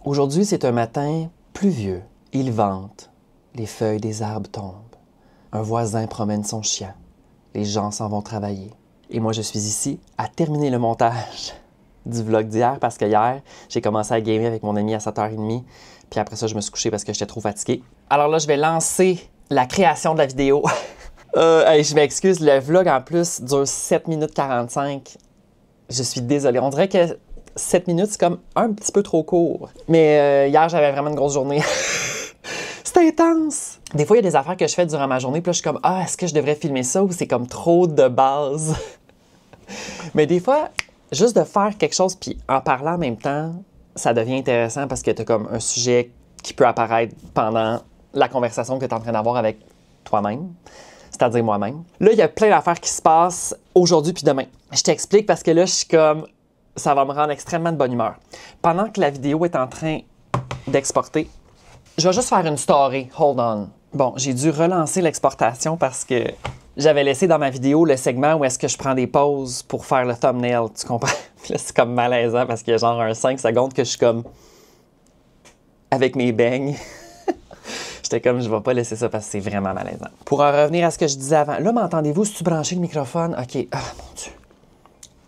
Aujourd'hui, c'est un matin pluvieux. Il vente. Les feuilles des arbres tombent. Un voisin promène son chien. Les gens s'en vont travailler. Et moi, je suis ici à terminer le montage du vlog d'hier parce que hier, j'ai commencé à gamer avec mon ami à 7h30. Puis après ça, je me suis couché parce que j'étais trop fatigué. Alors là, je vais lancer la création de la vidéo. Je m'excuse, le vlog en plus dure 7 minutes 45. Je suis désolée. On dirait que 7 minutes, c'est comme un petit peu trop court. Mais hier, j'avais vraiment une grosse journée. C'était intense! Des fois, il y a des affaires que je fais durant ma journée, puis là, je suis comme, est-ce que je devrais filmer ça ou c'est comme trop de base? Mais des fois, juste de faire quelque chose, puis en parlant en même temps, ça devient intéressant parce que tu as comme un sujet qui peut apparaître pendant la conversation que tu es en train d'avoir avec toi-même, c'est-à-dire moi-même. Là, il y a plein d'affaires qui se passent aujourd'hui puis demain. Je t'explique parce que là, je suis comme, ça va me rendre extrêmement de bonne humeur. Pendant que la vidéo est en train d'exporter, je vais juste faire une story. Hold on. Bon, j'ai dû relancer l'exportation parce que j'avais laissé dans ma vidéo le segment où est-ce que je prends des pauses pour faire le thumbnail. Tu comprends? Là, c'est comme malaisant parce qu'il y a genre un 5 secondes que je suis comme avec mes beignes. J'étais comme, je vais pas laisser ça parce que c'est vraiment malaisant. Pour en revenir à ce que je disais avant. Là, m'entendez-vous? Si tu branches le microphone? OK. Ah, mon Dieu.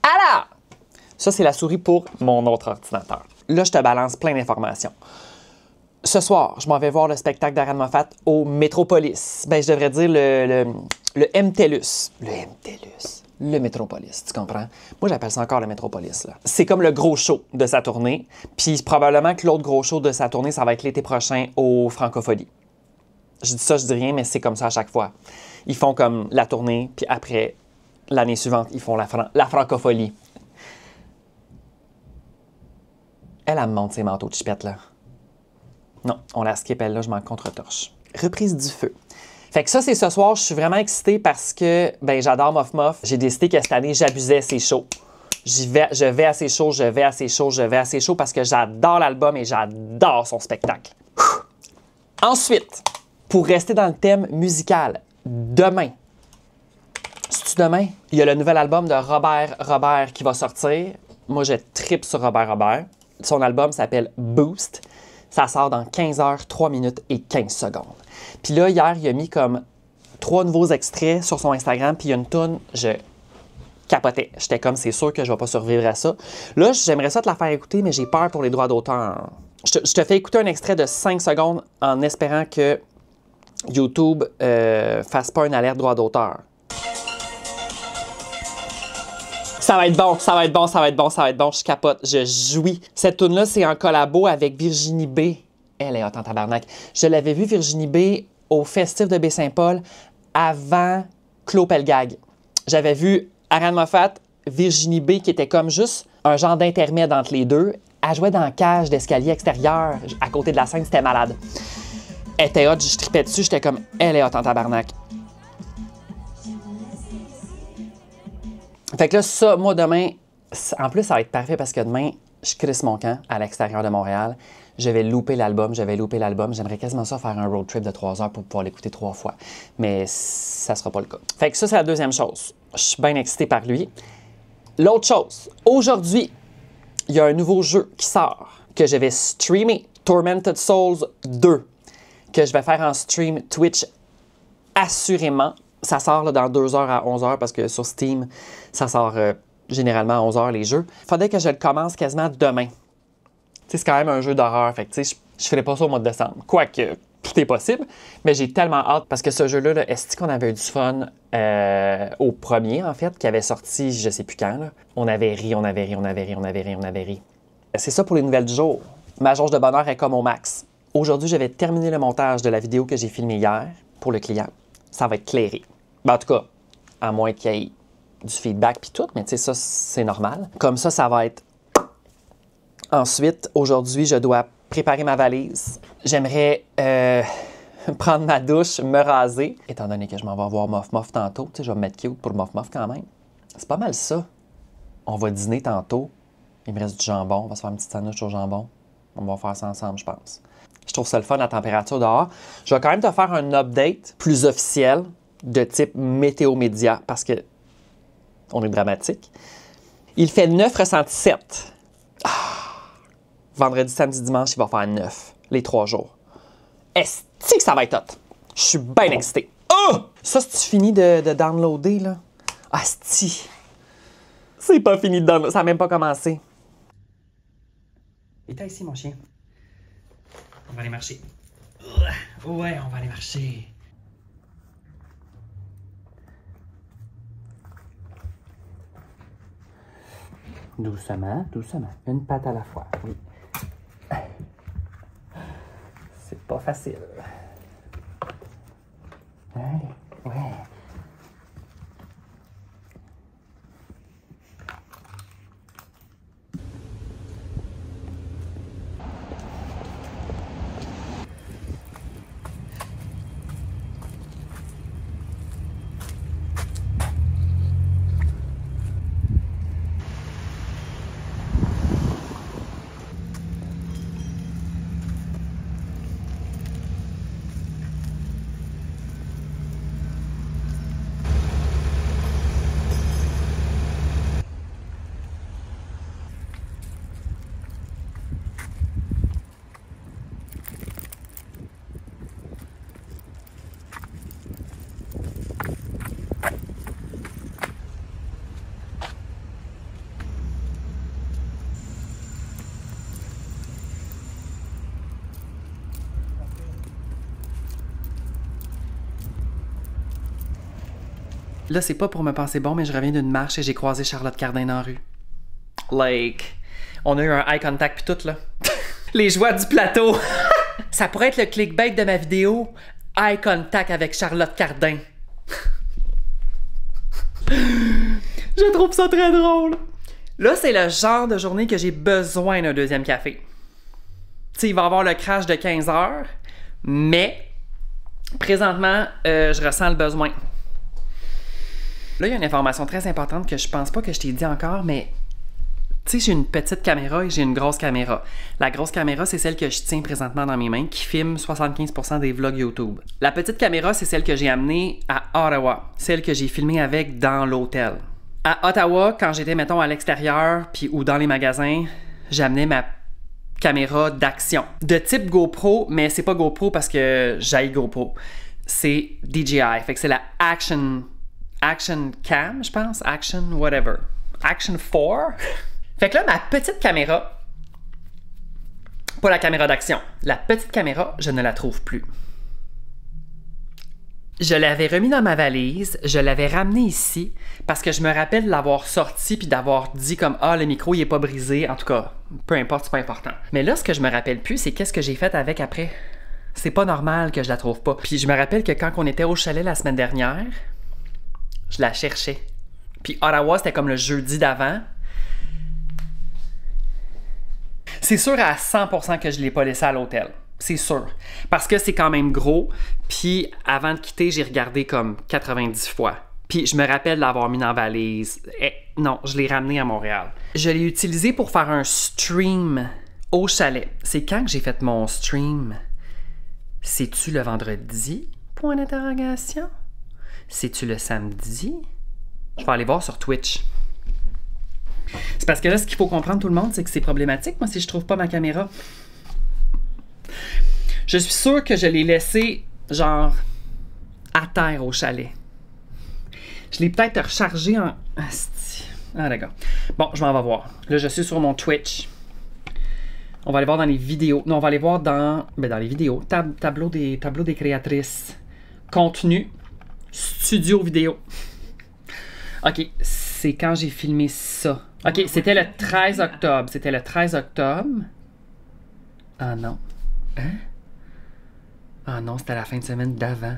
Alors! Ça, c'est la souris pour mon autre ordinateur. Là, je te balance plein d'informations. Ce soir, je m'en vais voir le spectacle d'Ariane Moffat au Métropolis. Ben, je devrais dire le MTELUS. Le MTELUS. Le Métropolis, tu comprends? Moi, j'appelle ça encore le Métropolis, là. C'est comme le gros show de sa tournée. Puis probablement que l'autre gros show de sa tournée, ça va être l'été prochain au Francophonie. Je dis ça, je dis rien, mais c'est comme ça à chaque fois. Ils font comme la tournée, puis après, l'année suivante, ils font la Francophonie. Elle me montre ses manteaux de chipette, là. Non, on la skip, elle, là, je m'en contre-torche. Reprise du feu. Fait que ça, c'est ce soir. Je suis vraiment excitée parce que, ben, j'adore Moff Moff. J'ai décidé que cette année, j'abusais ses shows. Je vais à ses shows, je vais à ses shows, je vais à ses shows parce que j'adore l'album et j'adore son spectacle. Ensuite, pour rester dans le thème musical, demain, c'est-tu demain? Il y a le nouvel album de Robert qui va sortir. Moi, je trippe sur Robert. Son album s'appelle Boost. Ça sort dans 15 heures, 3 minutes et 15 secondes. Puis là, hier, il a mis comme 3 nouveaux extraits sur son Instagram, puis il y a une toune, je capotais. J'étais comme, c'est sûr que je vais pas survivre à ça. Là, j'aimerais ça te la faire écouter, mais j'ai peur pour les droits d'auteur. Je te fais écouter un extrait de 5 secondes en espérant que YouTube fasse pas une alerte droit d'auteur. Ça va être bon, ça va être bon, ça va être bon, ça va être bon. Je capote, je jouis. Cette tune-là, c'est en collabo avec Virginie B. Elle est hot en tabarnak. Je l'avais vue, Virginie B, au Festif de Baie-Saint-Paul avant Claude Pelgag. J'avais vu Ariane Moffat, Virginie B, qui était comme juste un genre d'intermède entre les deux. Elle jouait dans la cage d'escalier extérieur à côté de la scène, c'était malade. Elle était hot, je tripais dessus, j'étais comme, elle est hot en tabarnak. Fait que là, ça, moi, demain, en plus, ça va être parfait parce que demain, je crisse mon camp à l'extérieur de Montréal. Je vais louper l'album. J'aimerais quasiment ça faire un road trip de 3 heures pour pouvoir l'écouter 3 fois. Mais ça sera pas le cas. Fait que ça, c'est la deuxième chose. Je suis bien excitée par lui. L'autre chose, aujourd'hui, il y a un nouveau jeu qui sort que je vais streamer, Tormented Souls 2, que je vais faire en stream Twitch assurément. Ça sort là, dans 2 heures à 11 heures parce que sur Steam, ça sort généralement à 11 heures les jeux. Il faudrait que je le commence quasiment demain. C'est quand même un jeu d'horreur. Fait que je ne ferai pas ça au mois de décembre. Quoique, tout est possible. Mais j'ai tellement hâte parce que ce jeu-là, est-ce qu'on avait eu du fun au premier, en fait, qui avait sorti je sais plus quand. Là. On avait ri. C'est ça pour les nouvelles du jour. Ma jauge de bonheur est comme au max. Aujourd'hui, je vais terminer le montage de la vidéo que j'ai filmée hier pour le client. Ça va être clairé. Ben, en tout cas, à moins qu'il y ait du feedback puis tout, mais tu sais, ça, c'est normal. Comme ça va être... Ensuite, aujourd'hui, je dois préparer ma valise. J'aimerais prendre ma douche, me raser. Étant donné que je m'en vais voir Moff Moff tantôt, tu sais, je vais me mettre cute pour Moff Moff quand même. C'est pas mal ça. On va dîner tantôt. Il me reste du jambon. On va se faire une petite sandwich au jambon. On va faire ça ensemble, je pense. Je trouve ça le fun, la température dehors. Je vais quand même te faire un update plus officiel de type météo média parce que on est dramatique. Il fait 9 ressentis 7. vendredi, samedi, dimanche, il va faire 9, les 3 jours. Est-ce que ça va être hot? Je suis bien excité. Oh! Ça, c'est-tu fini de downloader, là? Asti! C'est pas fini de downloader, ça n'a même pas commencé. Et t'as ici, mon chien. On va aller marcher. Ouais, on va aller marcher. Doucement, doucement. Une patte à la fois, oui. C'est pas facile. Allez, ouais. Là, c'est pas pour me penser bon, mais je reviens d'une marche et j'ai croisé Charlotte Cardin dans la rue. Like, on a eu un eye contact pis tout, là. Les joies du plateau. Ça pourrait être le clickbait de ma vidéo. Eye contact avec Charlotte Cardin. Je trouve ça très drôle. Là, c'est le genre de journée que j'ai besoin d'un deuxième café. Tu sais, il va y avoir le crash de 15 heures, mais présentement, je ressens le besoin. Là, il y a une information très importante que je pense pas que je t'ai dit encore, mais tu sais, j'ai une petite caméra et j'ai une grosse caméra. La grosse caméra, c'est celle que je tiens présentement dans mes mains, qui filme 75% des vlogs YouTube. La petite caméra, c'est celle que j'ai amenée à Ottawa, celle que j'ai filmée avec dans l'hôtel. À Ottawa, quand j'étais, mettons, à l'extérieur puis ou dans les magasins, j'amenais ma caméra d'action. De type GoPro, mais c'est pas GoPro parce que j'haïs GoPro. C'est DJI, fait que c'est la Action Cam, je pense. Action, whatever. Action 4. Fait que là, ma petite caméra, pas la caméra d'action, la petite caméra, je ne la trouve plus. Je l'avais remis dans ma valise, je l'avais ramené ici, parce que je me rappelle de l'avoir sorti puis d'avoir dit comme « Ah, le micro, il est pas brisé. » En tout cas, peu importe, c'est pas important. Mais là, ce que je me rappelle plus, c'est qu'est-ce que j'ai fait avec après. C'est pas normal que je la trouve pas. Puis je me rappelle que quand on était au chalet la semaine dernière, je la cherchais. Puis Ottawa, c'était comme le jeudi d'avant. C'est sûr à 100% que je ne l'ai pas laissé à l'hôtel. C'est sûr. Parce que c'est quand même gros. Puis avant de quitter, j'ai regardé comme 90 fois. Puis je me rappelle l'avoir mis dans la valise. Non, je l'ai ramené à Montréal. Je l'ai utilisé pour faire un stream au chalet. C'est quand que j'ai fait mon stream? C'est-tu le vendredi? Point d'interrogation. C'est-tu le samedi? Je vais aller voir sur Twitch. C'est parce que là, ce qu'il faut comprendre tout le monde, c'est que c'est problématique, moi, si je trouve pas ma caméra. Je suis sûre que je l'ai laissé, genre, à terre au chalet. Je l'ai peut-être rechargé en... Ah, d'accord. Bon, je m'en vais voir. Là, je suis sur mon Twitch. On va aller voir dans les vidéos. Non, on va aller voir dans... Ben, dans les vidéos. Tableau des créatrices. Contenu. Studio vidéo. OK, c'est quand j'ai filmé ça. OK, c'était le 13 octobre. C'était le 13 octobre. Ah non. Hein? Ah non, c'était la fin de semaine d'avant.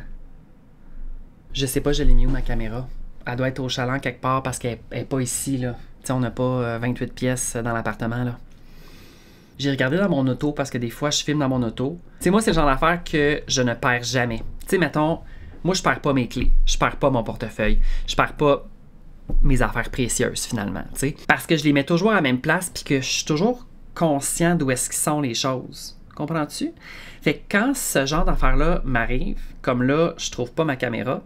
Je sais pas, je l'ai mis où ma caméra. Elle doit être au chaland quelque part parce qu'elle n'est pas ici, là. Tu sais, on n'a pas 28 pièces dans l'appartement, là. J'ai regardé dans mon auto parce que des fois, je filme dans mon auto. Tu sais, moi, c'est le genre d'affaire que je ne perds jamais. Tu sais, mettons, moi, je perds pas mes clés. Je perds pas mon portefeuille. Je perds pas mes affaires précieuses, finalement, tu sais. Parce que je les mets toujours à la même place puis que je suis toujours conscient d'où est-ce qu'ils sont les choses. Comprends-tu? Fait que quand ce genre d'affaires-là m'arrive, comme là, je trouve pas ma caméra,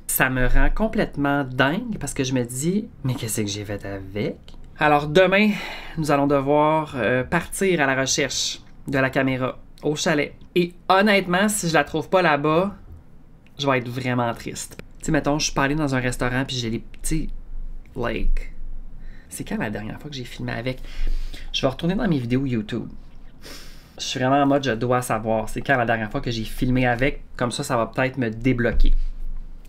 ça me rend complètement dingue parce que je me dis, mais qu'est-ce que j'ai fait avec? Alors demain, nous allons devoir partir à la recherche de la caméra au chalet. Et honnêtement, si je la trouve pas là-bas, je vais être vraiment triste. Tu sais, mettons, je suis pas allé dans un restaurant puis j'ai les petits... Like... C'est quand la dernière fois que j'ai filmé avec? Je vais retourner dans mes vidéos YouTube. Je suis vraiment en mode, je dois savoir. C'est quand la dernière fois que j'ai filmé avec? Comme ça va peut-être me débloquer.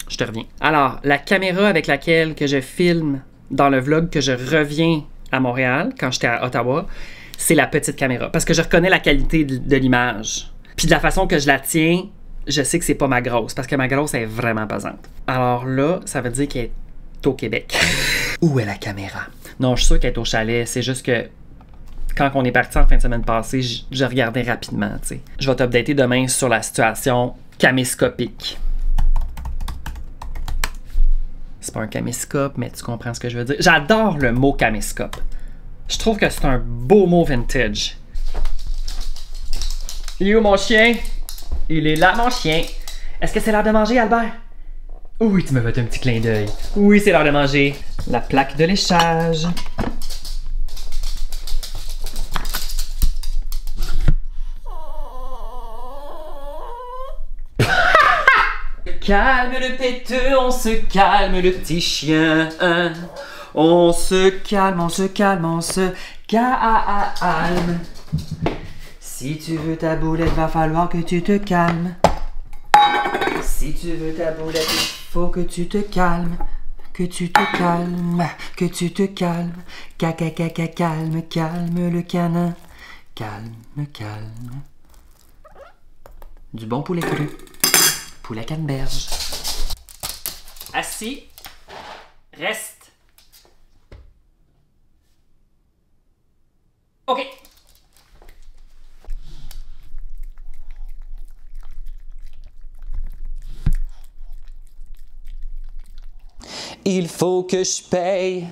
Je te reviens. Alors, la caméra avec laquelle que je filme dans le vlog que je reviens à Montréal, quand j'étais à Ottawa, c'est la petite caméra. Parce que je reconnais la qualité de l'image. Puis de la façon que je la tiens, je sais que c'est pas ma grosse. Parce que ma grosse est vraiment pesante. Alors là, ça veut dire qu'elle est au Québec. Où est la caméra? Non, je suis sûr qu'elle est au chalet. C'est juste que quand on est parti en fin de semaine passée, je regardais rapidement, tu sais. Je vais t'updater demain sur la situation caméscopique. C'est pas un caméscope, mais tu comprends ce que je veux dire. J'adore le mot caméscope. Je trouve que c'est un beau mot vintage. Il est où mon chien? Il est là, mon chien. Est-ce que c'est l'heure de manger, Albert? Oui, tu me fais un petit clin d'œil. Oui, c'est l'heure de manger. La plaque de léchage. Calme le péteux, on se calme le petit chien. On se calme, on se calme, on se calme. Si tu veux ta boulette, va falloir que tu te calmes. Si tu veux ta boulette, il faut que tu te calmes. Que tu te calmes, que tu te calmes. Calme, calme le canin. Calme, calme. Du bon poulet cru. Poulet canneberge. Assis. Reste. OK. Il faut que je paye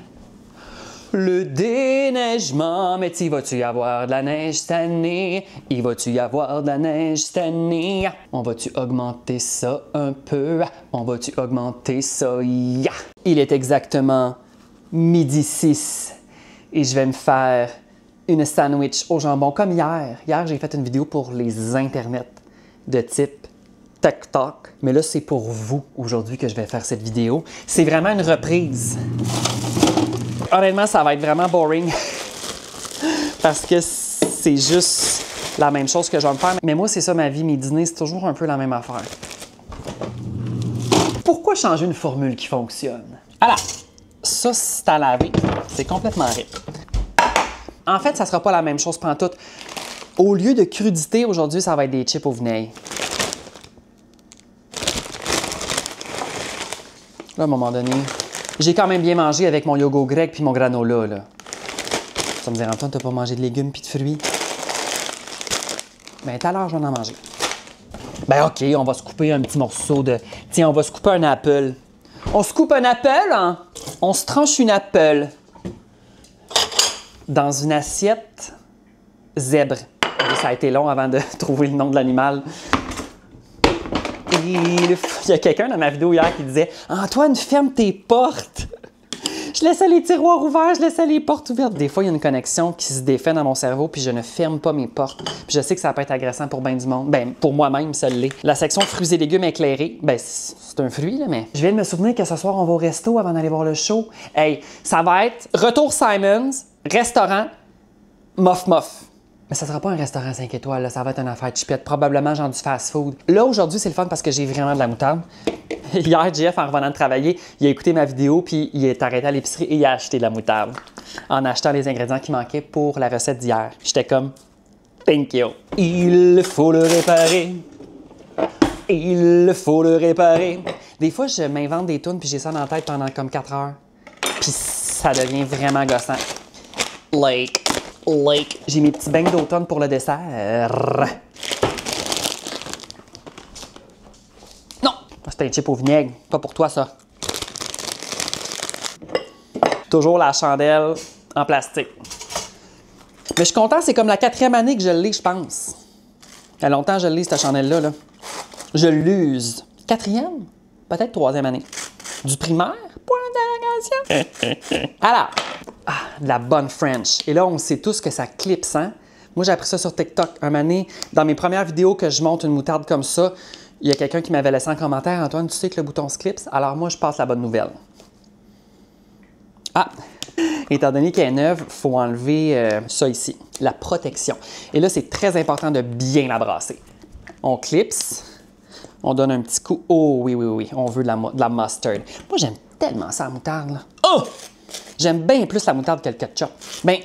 le déneigement. Mais t'y vas-tu y avoir de la neige cette année? Y va-tu y avoir de la neige cette année? On va-tu augmenter ça un peu? On va-tu augmenter ça? Yeah! Il est exactement 12h06 et je vais me faire une sandwich au jambon comme hier. Hier, j'ai fait une vidéo pour les internets de type TikTok. Mais là, c'est pour vous aujourd'hui que je vais faire cette vidéo. C'est vraiment une reprise. Honnêtement, ça va être vraiment boring parce que c'est juste la même chose que je vais me faire. Mais moi, c'est ça ma vie. Mes dîners, c'est toujours un peu la même affaire. Pourquoi changer une formule qui fonctionne? Alors, ça, c'est à laver. C'est complètement rip. En fait, ça sera pas la même chose pantoute. Au lieu de crudité, aujourd'hui, ça va être des chips au vinaigre. Là, à un moment donné, j'ai quand même bien mangé avec mon yogourt grec puis mon granola, là. Ça me dérange pas de ne pas manger de légumes puis de fruits. Ben, tout à l'heure, je vais en manger. Ben, OK, on va se couper un petit morceau de... Tiens, on va se couper un apple. On se coupe un apple, hein? On se tranche une apple. Dans une assiette zèbre. Ça a été long avant de trouver le nom de l'animal. Il y a quelqu'un dans ma vidéo hier qui disait « Antoine, ferme tes portes! » Je laissais les tiroirs ouverts, je laissais les portes ouvertes. Des fois, il y a une connexion qui se défait dans mon cerveau puis je ne ferme pas mes portes. Puis je sais que ça peut être agressant pour bien du monde. Ben, pour moi-même, ça l'est. La section fruits et légumes éclairés, ben, c'est un fruit, là, mais... Je viens de me souvenir que ce soir, on va au resto avant d'aller voir le show. Hey, ça va être Retour Simons, restaurant, Moff Moff. Mais ça sera pas un restaurant 5 étoiles, là. Ça va être une affaire chipette, probablement genre du fast-food. Là, aujourd'hui, c'est le fun parce que j'ai vraiment de la moutarde. Hier, Jeff, en revenant de travailler, il a écouté ma vidéo puis il est arrêté à l'épicerie et il a acheté de la moutarde en achetant les ingrédients qui manquaient pour la recette d'hier. J'étais comme « Thank you ». Il faut le réparer. Il faut le réparer. Des fois, je m'invente des tunes puis j'ai ça dans la tête pendant comme 4 heures. Puis ça devient vraiment gossant. Like. J'ai mes petits beignes d'automne pour le dessert. Non! C'était un chip au vinaigre. Pas pour toi, ça. Toujours la chandelle en plastique. Mais je suis content, c'est comme la 4e année que je l'ai, je pense. Il y a longtemps que je l'ai, cette chandelle-là. Là. Je l'use. 4e? Peut-être 3e année. Du primaire? Point d'interrogation. Alors, Ah, de la bonne French. Et là, on sait tous que ça clipse, hein? Moi, j'ai appris ça sur TikTok. Un moment donné, dans mes premières vidéos que je monte une moutarde comme ça, il y a quelqu'un qui m'avait laissé un commentaire. « Antoine, tu sais que le bouton se clipse? » Alors moi, je passe la bonne nouvelle. Ah! Étant donné qu'elle est neuve, il faut enlever ça ici, la protection. Et là, c'est très important de bien la brasser. On clipse, on donne un petit coup. Oh oui, oui, oui, on veut de la mustard. Moi, j'aime tellement ça, la moutarde, là. Oh! J'aime bien plus la moutarde que le ketchup. Ben,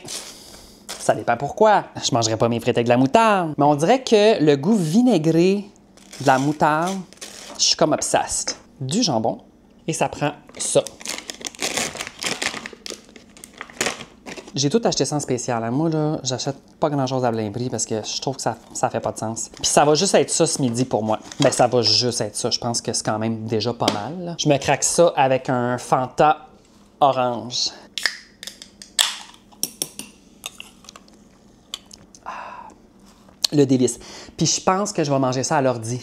ça dépend pourquoi. Je mangerais pas mes frites avec de la moutarde. Mais on dirait que le goût vinaigré de la moutarde, je suis comme obsessed. Du jambon, et ça prend ça. J'ai tout acheté ça en spécial. Hein. Moi, là, j'achète pas grand-chose à plein prix parce que je trouve que ça fait pas de sens. Puis ça va juste être ça ce midi pour moi. Ben, ça va juste être ça. Je pense que c'est quand même déjà pas mal. Là. Je me craque ça avec un Fanta orange. Ah, le délice. Puis je pense que je vais manger ça à l'ordi.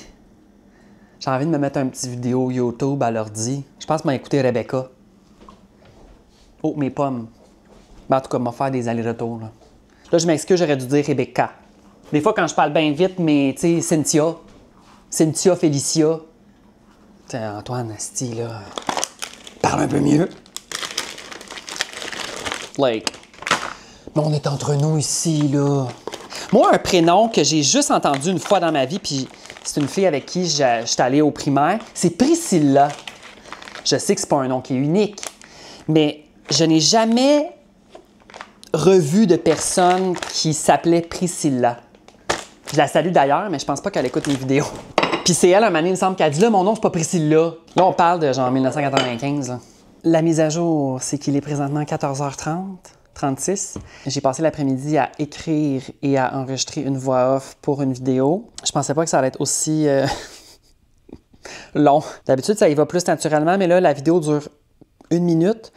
J'ai envie de me mettre un petit vidéo YouTube à l'ordi. Je pense m'écouter Rebecca. Oh, mes pommes. Ben, en tout cas, m'a faire des allers-retours. Là, je m'excuse, j'aurais dû dire Rebecca. Des fois, quand je parle bien vite, mais tu sais, Cynthia, Félicia. T'sais, Antoine, asti, là, parle un peu mieux. Like, mais on est entre nous ici, là. Moi, un prénom que j'ai juste entendu une fois dans ma vie, puis c'est une fille avec qui j'étais allée au primaire, c'est Priscilla. Je sais que c'est pas un nom qui est unique, mais je n'ai jamais revu de personne qui s'appelait Priscilla. Je la salue d'ailleurs, mais je pense pas qu'elle écoute mes vidéos. Puis c'est elle, un moment donné, il me semble qu'elle dit « Là, mon nom, c'est pas Priscilla. » Là, on parle de genre 1995. Là. La mise à jour, c'est qu'il est présentement 14h30, 36. J'ai passé l'après-midi à écrire et à enregistrer une voix off pour une vidéo. Je pensais pas que ça allait être aussi long. D'habitude, ça y va plus naturellement, mais là, la vidéo dure 1 minute.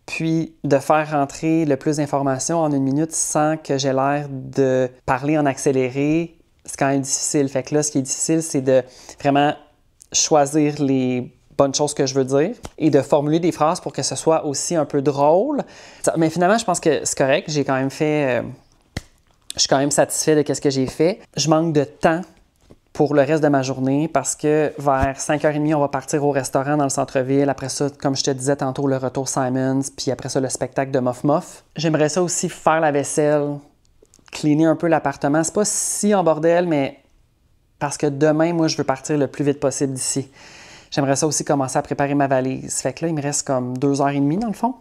Puis de faire rentrer le plus d'informations en 1 minute sans que j'ai l'air de parler en accéléré, c'est quand même difficile. Fait que là, ce qui est difficile, c'est de vraiment choisir les bonnes choses que je veux dire et de formuler des phrases pour que ce soit aussi un peu drôle. Mais finalement, je pense que c'est correct. J'ai quand même fait... je suis quand même satisfait de ce que j'ai fait. Je manque de temps pour le reste de ma journée parce que vers 5h30, on va partir au restaurant dans le centre-ville. Après ça, comme je te disais tantôt, le retour Simons, puis après ça, le spectacle de Moff Moff. J'aimerais ça aussi faire la vaisselle, cleaner un peu l'appartement. C'est pas si en bordel, mais parce que demain, moi, je veux partir le plus vite possible d'ici. J'aimerais ça aussi commencer à préparer ma valise. Fait que là, il me reste comme 2h30 dans le fond,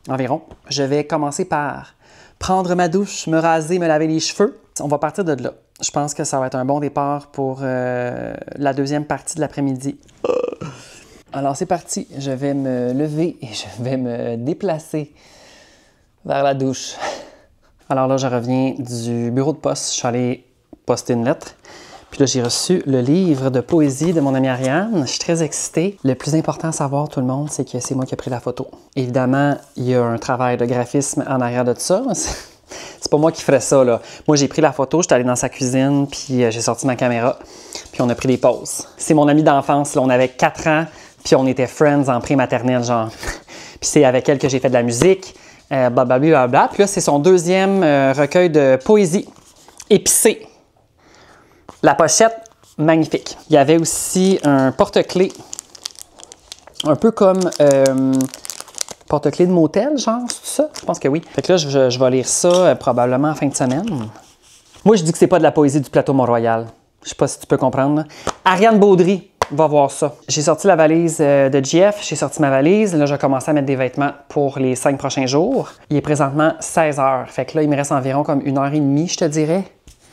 environ. Je vais commencer par prendre ma douche, me raser, me laver les cheveux. On va partir de là. Je pense que ça va être un bon départ pour la deuxième partie de l'après-midi. Alors, c'est parti. Je vais me lever et je vais me déplacer vers la douche. Alors là, je reviens du bureau de poste. Je suis allé poster une lettre. Puis là, j'ai reçu le livre de poésie de mon amie Ariane. Je suis très excitée. Le plus important à savoir, tout le monde, c'est que c'est moi qui ai pris la photo. Évidemment, il y a un travail de graphisme en arrière de tout ça. C'est pas moi qui ferais ça, là. Moi, j'ai pris la photo, j'étais allée dans sa cuisine, puis j'ai sorti ma caméra, puis on a pris des pauses. C'est mon amie d'enfance, là. On avait 4 ans, puis on était friends en pré-maternelle, genre. Puis c'est avec elle que j'ai fait de la musique, blablabla. Puis là, c'est son deuxième recueil de poésie, épicé. La pochette, magnifique. Il y avait aussi un porte-clés, un peu comme... porte-clés de motel, genre, c'est ça? Je pense que oui. Fait que là, je vais lire ça probablement en fin de semaine. Moi, je dis que c'est pas de la poésie du plateau Mont-Royal. Je sais pas si tu peux comprendre. Là. Ariane Baudry va voir ça. J'ai sorti la valise de GF, j'ai sorti ma valise. Là, je vais commencer à mettre des vêtements pour les 5 prochains jours. Il est présentement 16h. Fait que là, il me reste environ comme 1h30, je te dirais.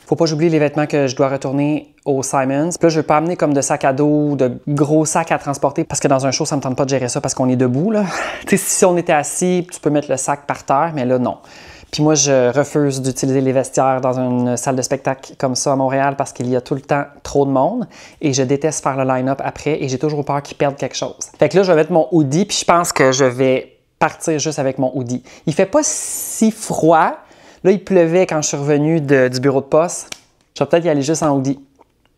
Faut pas que j'oublie les vêtements que je dois retourner au Simons. Puis là, je veux pas amener comme de sac à dos, de gros sacs à transporter parce que dans un show, ça me tente pas de gérer ça parce qu'on est debout, là. Tu sais, si on était assis, tu peux mettre le sac par terre, mais là, non. Puis moi, je refuse d'utiliser les vestiaires dans une salle de spectacle comme ça à Montréal parce qu'il y a tout le temps trop de monde et je déteste faire le line-up après et j'ai toujours peur qu'ils perdent quelque chose. Fait que là, je vais mettre mon hoodie puis je pense que je vais partir juste avec mon hoodie. Il fait pas si froid. Là, il pleuvait quand je suis revenu du bureau de poste. Je vais peut-être y aller juste en hoodie.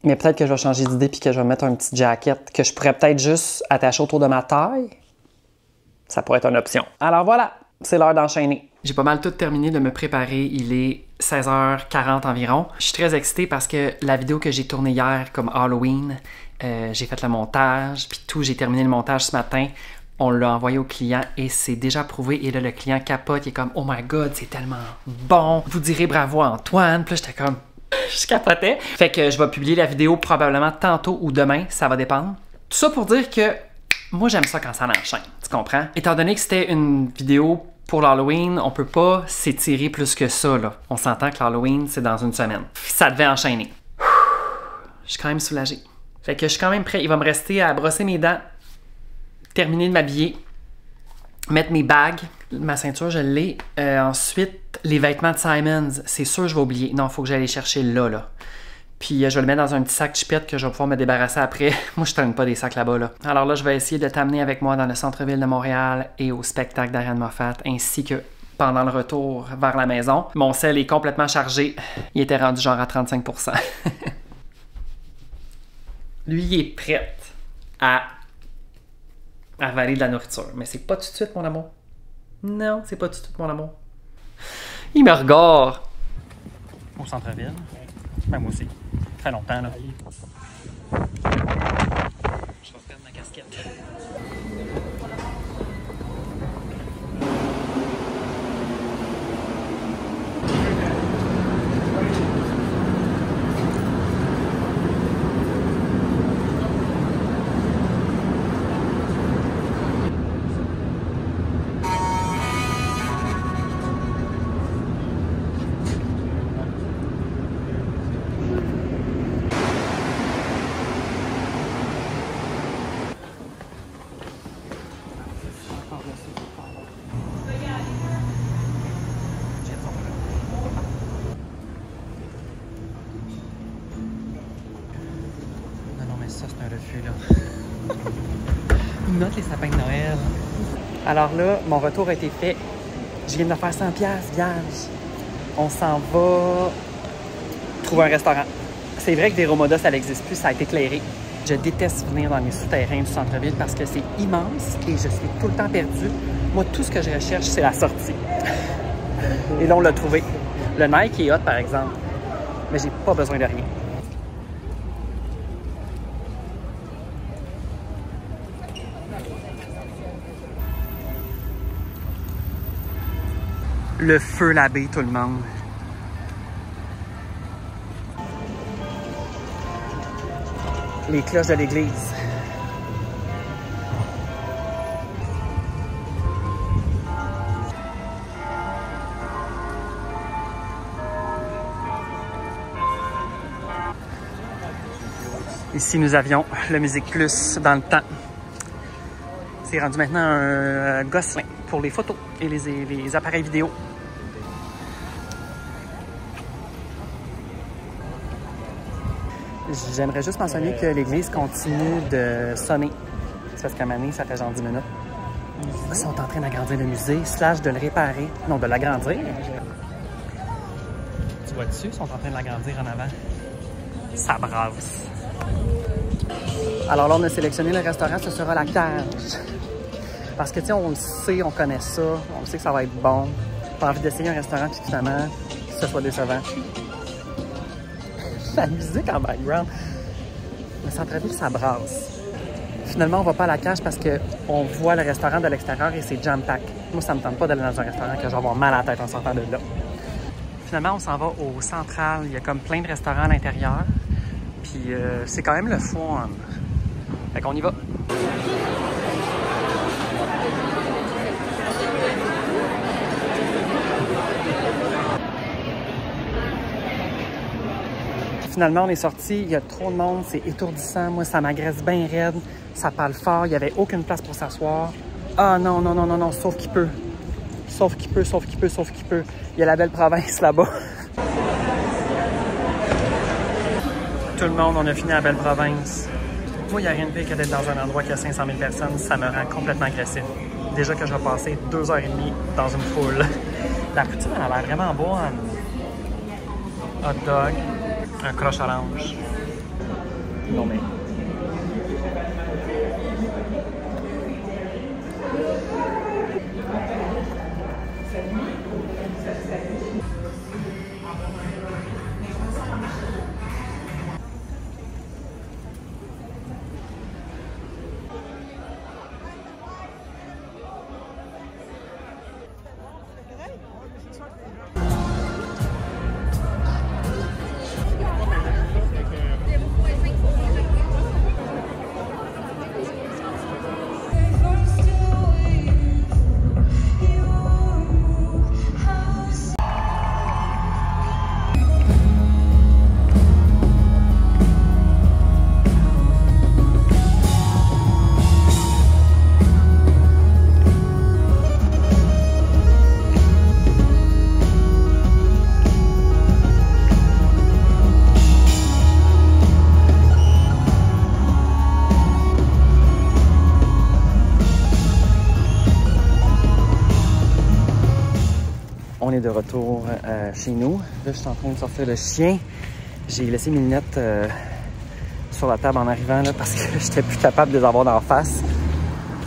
Mais peut-être que je vais changer d'idée puis que je vais mettre un petit jacket que je pourrais peut-être juste attacher autour de ma taille. Ça pourrait être une option. Alors voilà, c'est l'heure d'enchaîner. J'ai pas mal tout terminé de me préparer. Il est 16h40 environ. Je suis très excitée parce que la vidéo que j'ai tournée hier comme Halloween, j'ai fait le montage, puis tout, j'ai terminé le montage ce matin. On l'a envoyé au client et c'est déjà approuvé. Et là, le client capote, il est comme « Oh my God, c'est tellement bon! Vous direz bravo à Antoine! » Puis là, j'étais comme... Je capotais. Fait que je vais publier la vidéo probablement tantôt ou demain, ça va dépendre. Tout ça pour dire que moi, j'aime ça quand ça enchaîne, tu comprends? Étant donné que c'était une vidéo pour l'Halloween, on peut pas s'étirer plus que ça, là. On s'entend que l'Halloween, c'est dans une semaine. Ça devait enchaîner. Je suis quand même soulagée. Fait que je suis quand même prêt. Il va me rester à brosser mes dents, terminer de m'habiller, mettre mes bagues, ma ceinture, je l'ai. Ensuite, les vêtements de Simons, c'est sûr je vais oublier. Non, il faut que j'aille les chercher là. Puis je vais le mettre dans un petit sac chipette que je vais pouvoir me débarrasser après. Moi, je traîne pas des sacs là-bas, là. Alors là, je vais essayer de t'amener avec moi dans le centre-ville de Montréal et au spectacle d'Ariane Moffat, ainsi que pendant le retour vers la maison. Mon sel est complètement chargé. Il était rendu genre à 35%. Lui, il est prêt à avaler de la nourriture. Mais c'est pas tout de suite, mon amour. Non, c'est pas tout de suite, mon amour. Il me regarde. Au centre-ville. Ben, moi aussi. Ça fait longtemps, là. Je vais perdre ma casquette. Ça, c'est un refus, là. Ils notent les sapins de Noël. Alors là, mon retour a été fait. Je viens de me faire 100$ vierge. On s'en va trouver un restaurant. C'est vrai que des Romoda, ça n'existe plus, ça a été éclairé. Je déteste venir dans les souterrains du centre-ville parce que c'est immense et je suis tout le temps perdue. Moi, tout ce que je recherche, c'est la sortie. Et là, on l'a trouvé. Le Nike est hot, par exemple. Mais j'ai pas besoin de rien. Le feu l'abbé, tout le monde. Les cloches de l'église. Ici, nous avions le Musique Plus dans le temps. C'est rendu maintenant un Gosselin pour les photos et les appareils vidéo. J'aimerais juste mentionner que l'église continue de sonner. C'est parce qu'à un moment donné, ça fait genre 10 minutes. Ils sont en train d'agrandir le musée, / de le réparer. Non, de l'agrandir. Tu vois dessus, ils sont en train de l'agrandir en avant. Ça brasse. Alors là, on a sélectionné le restaurant, ce sera la Cage. Parce que, tu sais, on le sait, on connaît ça, on sait que ça va être bon. Pas envie d'essayer un restaurant, puis finalement, ce soit décevant. La musique en background. Le centre-ville, ça brasse. Finalement, on va pas à la Cage parce qu'on voit le restaurant de l'extérieur et c'est jam-pack. Moi, ça me tente pas d'aller dans un restaurant que je vais avoir mal à la tête en sortant de là. Finalement, on s'en va au Central. Il y a comme plein de restaurants à l'intérieur. Puis c'est quand même le fun. Fait qu'on y va. Finalement, on est sorti, il y a trop de monde, c'est étourdissant. Moi, ça m'agresse bien raide, ça parle fort, il n'y avait aucune place pour s'asseoir. Ah non, non, non, non, non, sauf qu'il peut. Sauf qu'il peut, sauf qu'il peut, sauf qu'il peut. Il y a la belle province là-bas. Tout le monde, on a fini à la belle province. Moi, il n'y a rien de pire que d'être dans un endroit qui a 500 000 personnes, ça me rend complètement agressif. Déjà que je vais passer 2h30 dans une foule. La poutine, elle a l'air vraiment bonne. Hot dog. Un croche orange. Non mais... de retour chez nous. Là, je suis en train de sortir le chien. J'ai laissé mes lunettes sur la table en arrivant là, parce que j'étais plus capable de les avoir d'en face.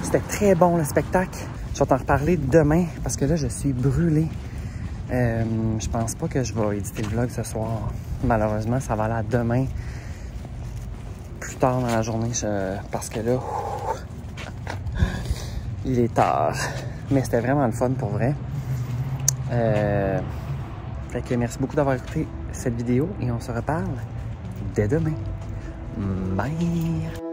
C'était très bon le spectacle. Je vais t'en reparler demain parce que là, je suis brûlé. Je pense pas que je vais éditer le vlog ce soir. Malheureusement, ça va aller à demain. Plus tard dans la journée parce que là, il est tard. Mais c'était vraiment le fun pour vrai. Fait que merci beaucoup d'avoir écouté cette vidéo et on se reparle dès demain. Bye!